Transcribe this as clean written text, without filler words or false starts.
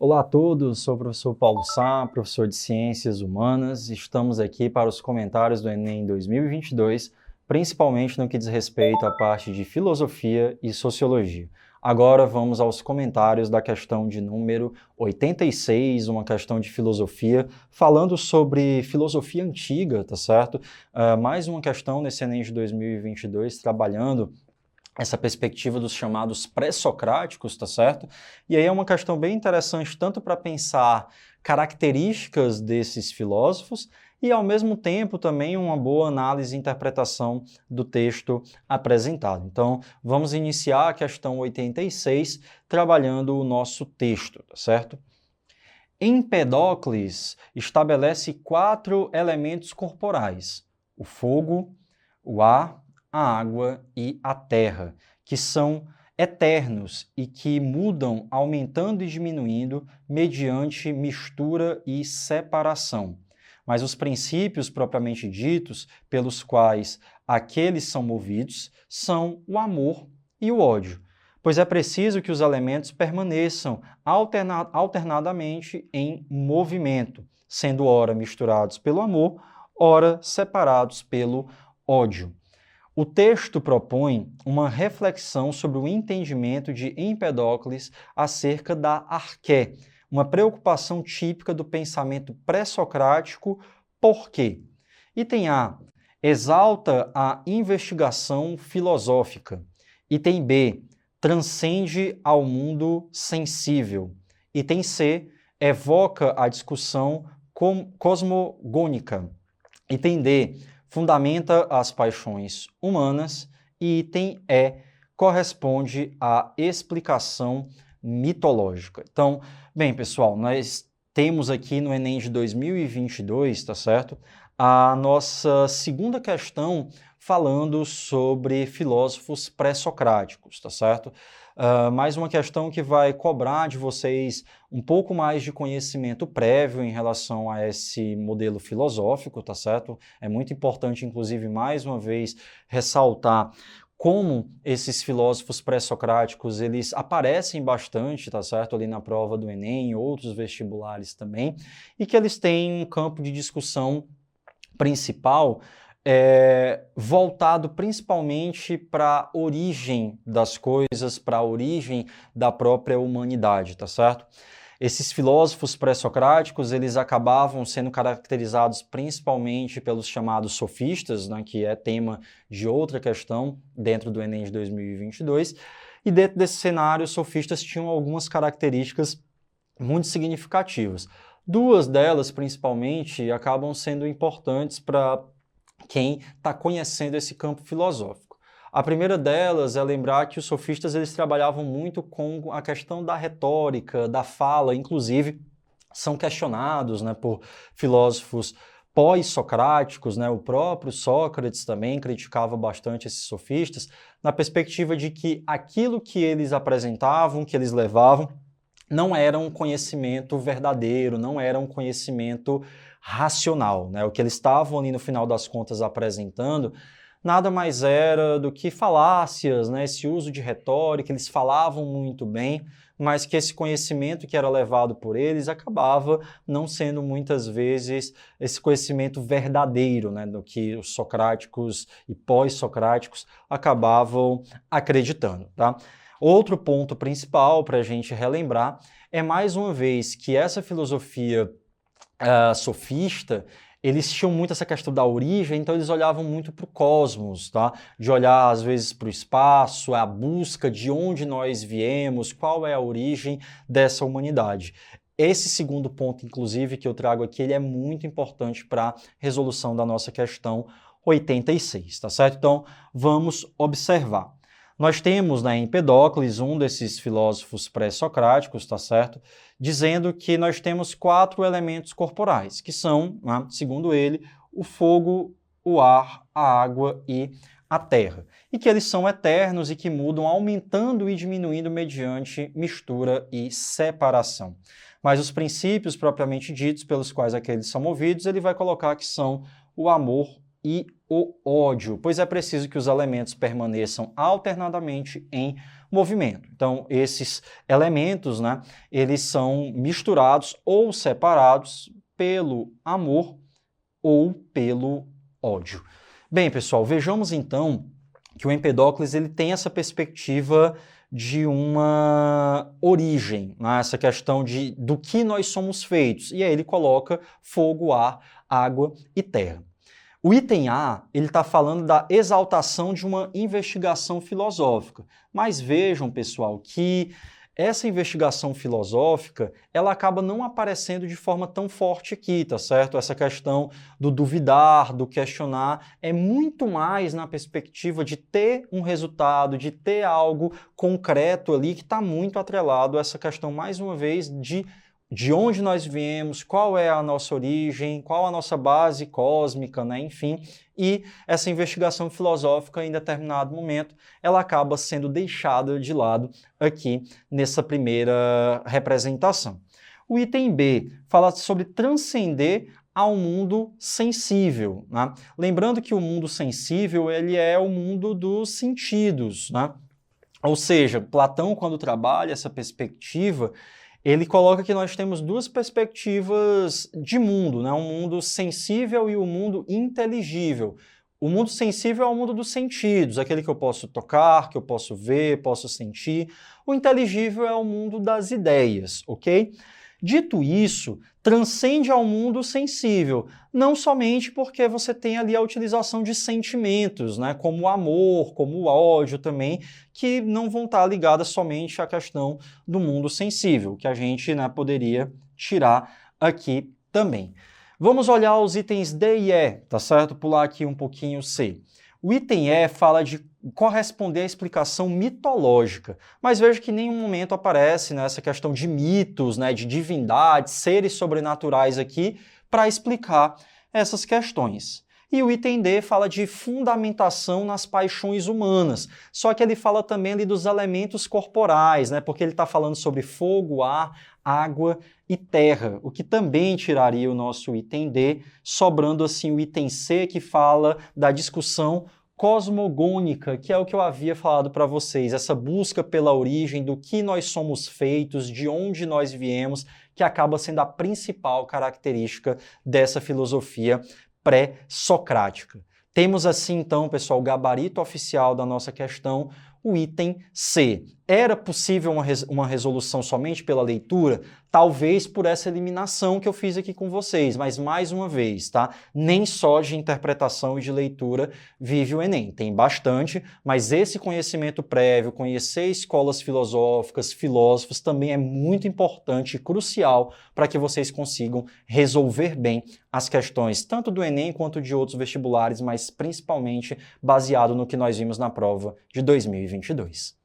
Olá a todos, sou o professor Paulo Sá, professor de Ciências Humanas. Estamos aqui para os comentários do Enem 2022, principalmente no que diz respeito à parte de Filosofia e Sociologia. Agora vamos aos comentários da questão de número 86, uma questão de filosofia, falando sobre filosofia antiga, tá certo? Mais uma questão nesse Enem de 2022, trabalhando essa perspectiva dos chamados pré-socráticos, tá certo? E aí é uma questão bem interessante tanto para pensar características desses filósofos e, ao mesmo tempo, também uma boa análise e interpretação do texto apresentado. Então, vamos iniciar a questão 86 trabalhando o nosso texto, tá certo? Empedocles estabelece 4 elementos corporais: o fogo, o ar, a água e a terra, que são eternos e que mudam aumentando e diminuindo mediante mistura e separação. Mas os princípios propriamente ditos pelos quais aqueles são movidos são o amor e o ódio, pois é preciso que os elementos permaneçam alternadamente em movimento, sendo ora misturados pelo amor, ora separados pelo ódio. O texto propõe uma reflexão sobre o entendimento de Empedocles acerca da arqué, uma preocupação típica do pensamento pré-socrático. Por quê? Item A. Exalta a investigação filosófica. Item B. Transcende ao mundo sensível. Item C. Evoca a discussão cosmogônica. Item D. Fundamenta as paixões humanas. E item E. Corresponde à explicação mitológica. Então, bem, pessoal, nós temos aqui no Enem de 2022, tá certo? A nossa segunda questão falando sobre filósofos pré-socráticos, tá certo? Mais uma questão que vai cobrar de vocês um pouco mais de conhecimento prévio em relação a esse modelo filosófico, tá certo? É muito importante, inclusive, mais uma vez, ressaltar como esses filósofos pré-socráticos, eles aparecem bastante, tá certo? Ali na prova do Enem e outros vestibulares também, e que eles têm um campo de discussão principal voltado principalmente para a origem das coisas, para a origem da própria humanidade, tá certo? Esses filósofos pré-socráticos, eles acabavam sendo caracterizados principalmente pelos chamados sofistas, né, que é tema de outra questão dentro do Enem de 2022, e dentro desse cenário, os sofistas tinham algumas características muito significativas. Duas delas, principalmente, acabam sendo importantes para quem está conhecendo esse campo filosófico. A primeira delas é lembrar que os sofistas eles trabalhavam muito com a questão da retórica, da fala, inclusive são questionados, né, por filósofos pós-socráticos, né, o próprio Sócrates também criticava bastante esses sofistas, na perspectiva de que aquilo que eles apresentavam, que eles levavam, não era um conhecimento verdadeiro, não era um conhecimento racional, né? O que eles estavam ali no final das contas apresentando nada mais era do que falácias, né? Esse uso de retórica, eles falavam muito bem, mas que esse conhecimento que era levado por eles acabava não sendo muitas vezes esse conhecimento verdadeiro, né? Do que os socráticos e pós-socráticos acabavam acreditando, tá? Outro ponto principal para a gente relembrar é, mais uma vez, que essa filosofia sofista, eles tinham muito essa questão da origem, então eles olhavam muito para o cosmos, tá? De olhar, às vezes, para o espaço, a busca de onde nós viemos, qual é a origem dessa humanidade. Esse segundo ponto, inclusive, que eu trago aqui, ele é muito importante para a resolução da nossa questão 86, tá certo? Então, vamos observar. Nós temos, né, Empedocles, um desses filósofos pré-socráticos, tá certo? Dizendo que nós temos 4 elementos corporais, que são, né, segundo ele, o fogo, o ar, a água e a terra. E que eles são eternos e que mudam aumentando e diminuindo mediante mistura e separação. Mas os princípios propriamente ditos pelos quais aqueles são movidos, ele vai colocar que são o amor e o ódio, pois é preciso que os elementos permaneçam alternadamente em movimento. Então, esses elementos, né, eles são misturados ou separados pelo amor ou pelo ódio. Bem, pessoal, vejamos então que o Empedócles ele tem essa perspectiva de uma origem, né? Essa questão do que nós somos feitos. E aí ele coloca fogo, ar, água e terra. O item A, ele está falando da exaltação de uma investigação filosófica. Mas vejam, pessoal, que essa investigação filosófica, ela acaba não aparecendo de forma tão forte aqui, tá certo? Essa questão do duvidar, do questionar, é muito mais na perspectiva de ter um resultado, de ter algo concreto ali que está muito atrelado a essa questão, mais uma vez, de onde nós viemos, qual é a nossa origem, qual a nossa base cósmica, né? Enfim, e essa investigação filosófica, em determinado momento, ela acaba sendo deixada de lado aqui nessa primeira representação. O item B fala sobre transcender ao mundo sensível, né? Lembrando que o mundo sensível ele é o mundo dos sentidos, né? Ou seja, Platão, quando trabalha essa perspectiva, ele coloca que nós temos duas perspectivas de mundo, né? Um mundo sensível e o um mundo inteligível. O mundo sensível é o mundo dos sentidos, aquele que eu posso tocar, que eu posso ver, posso sentir. O inteligível é o mundo das ideias, ok? Dito isso, transcende ao mundo sensível, não somente porque você tem ali a utilização de sentimentos, né, como o amor, como o ódio também, que não vão estar ligadas somente à questão do mundo sensível, que a gente, né, poderia tirar aqui também. Vamos olhar os itens D e E, tá certo? Pular aqui um pouquinho C. O item E fala de corresponder à explicação mitológica, mas veja que em nenhum momento aparece nessa questão de mitos, né, de divindades, seres sobrenaturais aqui, para explicar essas questões. E o item D fala de fundamentação nas paixões humanas, só que ele fala também ali dos elementos corporais, né, porque ele está falando sobre fogo, ar, água e terra, o que também tiraria o nosso item D, sobrando assim o item C, que fala da discussão cosmogônica, que é o que eu havia falado para vocês, essa busca pela origem do que nós somos feitos, de onde nós viemos, que acaba sendo a principal característica dessa filosofia pré-socrática. Temos assim, então, pessoal, o gabarito oficial da nossa questão, o item C. Era possível uma resolução somente pela leitura? Talvez por essa eliminação que eu fiz aqui com vocês, mas mais uma vez, tá? Nem só de interpretação e de leitura vive o Enem. Tem bastante, mas esse conhecimento prévio, conhecer escolas filosóficas, filósofos, também é muito importante e crucial para que vocês consigam resolver bem as questões, tanto do Enem quanto de outros vestibulares, mas principalmente baseado no que nós vimos na prova de 2022.